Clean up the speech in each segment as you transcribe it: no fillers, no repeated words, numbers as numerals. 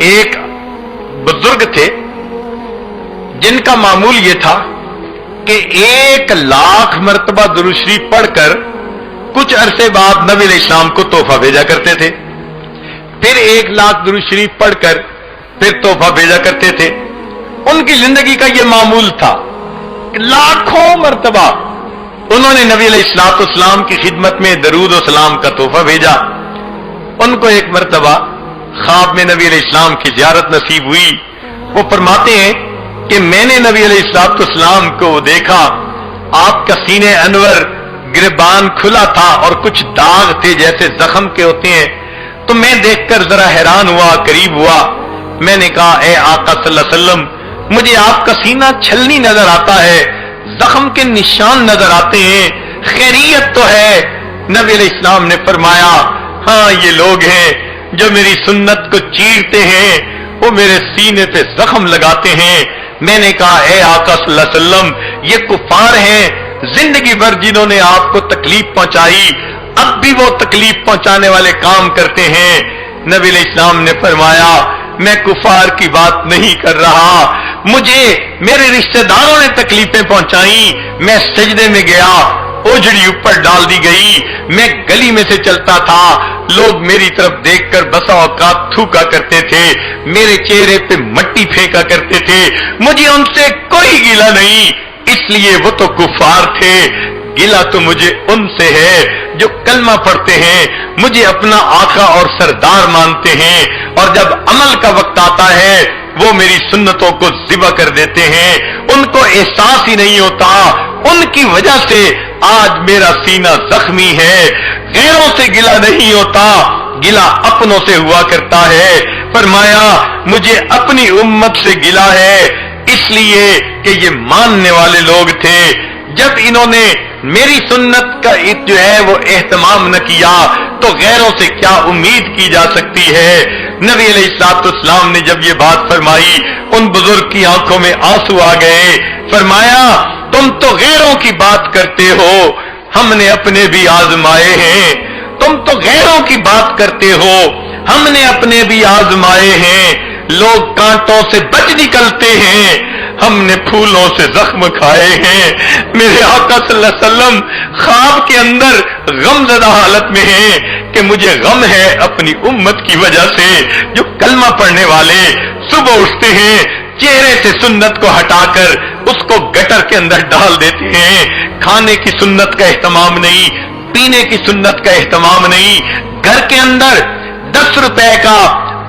ایک बुजुर्ग थे जिनका मामूल यह था कि 1,00,000 मरतबा दुरूद शरीफ पढ़कर कुछ अरसे बाद नबी अलैहिस्सलाम को तोहफा भेजा करते थे, फिर 1,00,000 दुरूद शरीफ पढ़कर फिर तोहफा भेजा करते थे। उनकी जिंदगी का यह मामूल था, लाखों मरतबा उन्होंने नबी अलैहिस्सलाम की खिदमत में दरूद और सलाम का तोहफा भेजा। उनको एक मरतबा ख्वाब में नबी अलैहिस्सलाम की ज़ियारत नसीब हुई। वो फरमाते हैं कि मैंने नबी अलैहिस्सलाम को देखा, आपका सीने अनवर गिरबान खुला था और कुछ दाग थे जैसे जख्म के होते हैं। तो मैं देखकर जरा हैरान हुआ, करीब हुआ। मैंने कहा, ए आका सल्लल्लाहु अलैहि वसल्लम, मुझे आपका सीना छलनी नजर आता है, जख्म के निशान नजर आते हैं, खैरियत तो है? नबी अलैहिस्सलाम ने फरमाया, हाँ ये लोग हैं जो मेरी सुन्नत को चीरते हैं, वो मेरे सीने पे जख्म लगाते हैं। मैंने कहा, ए आका सल्लल्लाहु अलैहि वसल्लम, ये कुफार हैं, जिंदगी भर जिन्होंने आपको तकलीफ पहुंचाई, अब भी वो तकलीफ पहुंचाने वाले काम करते हैं। नबी अलैहिस्सलाम ने फरमाया, मैं कुफार की बात नहीं कर रहा, मुझे मेरे रिश्तेदारों ने तकलीफें पहुंचाई। मैं सजदे में गया, ओझड़ी ऊपर डाल दी गई, मैं गली में से चलता था, लोग मेरी तरफ देखकर बसा औकात थूका करते थे, मेरे चेहरे पे मट्टी फेंका करते थे। मुझे उनसे कोई गिला नहीं, इसलिए वो तो कुफार थे। गिला तो मुझे उनसे है जो कलमा पढ़ते हैं, मुझे अपना आका और सरदार मानते हैं, और जब अमल का वक्त आता है वो मेरी सुन्नतों को ज़िबा कर देते हैं। उनको एहसास ही नहीं होता, उनकी वजह से आज मेरा सीना जख्मी है। गैरों से गिला नहीं होता, गिला अपनों से हुआ करता है। फरमाया, मुझे अपनी उम्मत से गिला है, इसलिए कि ये मानने वाले लोग थे। जब इन्होंने मेरी सुन्नत का जो है वो एहतमाम न किया, तो गैरों से क्या उम्मीद की जा सकती है? नबी अलैहिस्सलाम ने जब ये बात फरमाई, उन बुजुर्ग की आंखों में आंसू आ गए। फरमाया, तुम तो गैरों की बात करते हो, हमने अपने भी आजमाए हैं। तुम तो गैरों की बात करते हो, हमने अपने भी आजमाए हैं। लोग कांटों से बच निकलते हैं, हमने फूलों से जख्म खाए हैं। मेरे आका सल्लल्लाहु अलैहि वसल्लम ख्वाब के अंदर गमज़दा हालत में हैं कि मुझे गम है अपनी उम्मत की वजह से। जो कलमा पढ़ने वाले सुबह उठते हैं, चेहरे से सुन्नत को हटाकर उसको गटर के अंदर डाल देते हैं। खाने की सुन्नत का एहतमाम नहीं, पीने की सुन्नत का एहतमाम नहीं। घर के अंदर 10 रुपए का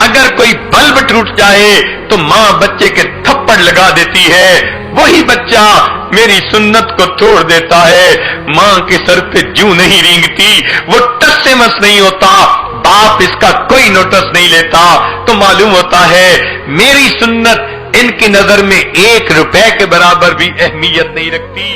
अगर कोई बल्ब टूट जाए तो माँ बच्चे के थप्पड़ लगा देती है, वही बच्चा मेरी सुन्नत को तोड़ देता है। माँ के सर पे जूं नहीं रेंगती, वो टस से मस नहीं होता, बाप इसका कोई नोटिस नहीं लेता। तो मालूम होता है मेरी सुन्नत इनकी नजर में 1 रुपए के बराबर भी अहमियत नहीं रखती।